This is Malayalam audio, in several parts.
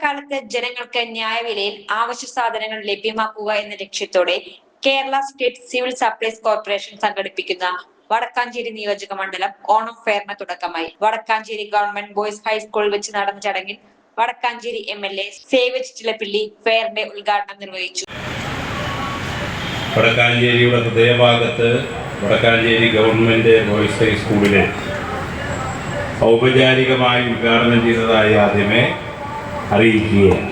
ഓണക്കാലത്ത് ജനങ്ങൾക്ക് ന്യായവിലയിൽ ആവശ്യ സാധനങ്ങൾ ലഭ്യമാക്കുക എന്ന ലക്ഷ്യത്തോടെ Kerala state civil supplies corporation സംഘടിപ്പിക്കുന്ന വടക്കാഞ്ചേരി നിയോജക മണ്ഡലം ഓണം ഫെയറിന് തുടക്കമായി. വടക്കാഞ്ചേരി ഗവൺമെന്റ് ബോയ്സ് ഹൈസ്കൂളിൽ വെച്ച് നടന്ന ചടങ്ങിൽ വടക്കാഞ്ചേരി MLA സേവ്യർ ചിറ്റിലപ്പിള്ളി ഫെയറിന്റെ ഉദ്ഘാടനം നിർവഹിച്ചു. വടക്കാഞ്ചേരിയുടെ ഹൃദയഭാഗത്ത് വടക്കാഞ്ചേരി ഗവൺമെന്റ് ബോയ്സ് ഹൈസ്കൂളിലെ ഔപചാരികമായി ഉദ്ഘാടനം ചെയ്തതായി ആദ്യമേ അറിയിക്കുകയാണ്.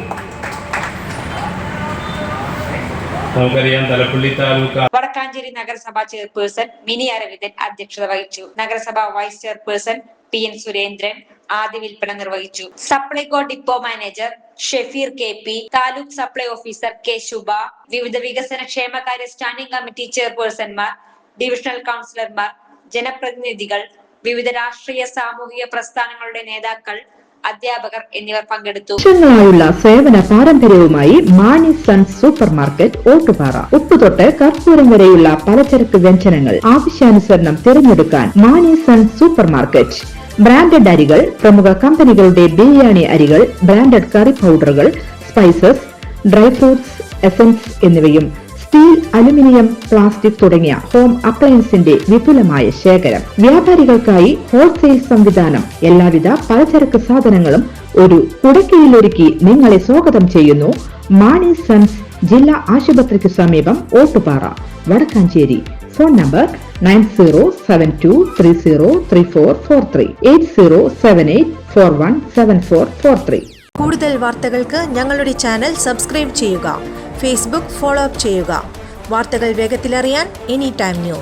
നമുക്കറിയാം, തലപ്പള്ളി താലൂക്ക് വടക്കാഞ്ചേരി നഗരസഭാ ചെയർപേഴ്സൺ മിനി അരവിന്ദൻ അധ്യക്ഷത വഹിച്ചു. നഗരസഭാ വൈസ് ചെയർപേഴ്സൺ PN സുരേന്ദ്രൻ ആദ്യ വിൽപ്പന നിർവഹിച്ചു. Supplyco depot manager Shefeer KP, taluk supply officer K ശുഭ, വിവിധ വികസന ക്ഷേമകാര്യ സ്റ്റാൻഡിംഗ് കമ്മിറ്റി ചെയർപേഴ്സൺമാർ, ഡിവിഷണൽ കൗൺസിലർമാർ, ജനപ്രതിനിധികൾ, വിവിധ രാഷ്ട്രീയ സാമൂഹിക പ്രസ്ഥാനങ്ങളുടെ നേതാക്കൾ, അധ്യാപകർ എന്നിവർ പങ്കെടുത്തു. വർഷങ്ങളായുള്ള സേവന പാരമ്പര്യവുമായി Mani sons super market Ottupara. ഉപ്പ് തൊട്ട് കർപ്പൂരം വരെയുള്ള പലചരക്ക് വ്യഞ്ജനങ്ങൾ ആവശ്യാനുസരണം തിരഞ്ഞെടുക്കാൻ Mani sons super market. Branded അരികൾ, പ്രമുഖ കമ്പനികളുടെ ബിരിയാണി അരികൾ, ബ്രാൻഡഡ് കറി പൗഡറുകൾ, സ്പൈസസ്, ഡ്രൈ ഫ്രൂട്ട്സ്, എസൻസ് എന്നിവയും സ്റ്റീൽ, അലുമിനിയം, പ്ലാസ്റ്റിക് തുടങ്ങിയ ഹോം അപ്ലയൻസിന്റെ വിപുലമായ ശേഖരം. വ്യാപാരികൾക്കായി ഹോൾസെയിൽ സംവിധാനം. എല്ലാവിധ പലചരക്ക് സാധനങ്ങളും ഒരു കുടക്കീഴിലൊരുക്കി നിങ്ങളെ സ്വാഗതം ചെയ്യുന്നു. മാണി സൺസ് ജില്ലാ ആശുപത്രിക്ക് സമീപം ഓട്ടുപാറ, വടക്കാഞ്ചേരി. Phone number 9072303443 8078417443. കൂടുതൽ വാർത്തകൾക്ക് ഞങ്ങളുടെ ചാനൽ സബ്സ്ക്രൈബ് ചെയ്യുക. ഫേസ്ബുക്ക് ഫോളോ അപ്പ് ചെയ്യുക. വാർത്തകൾ വേഗത്തിലറിയാൻ Anytime News.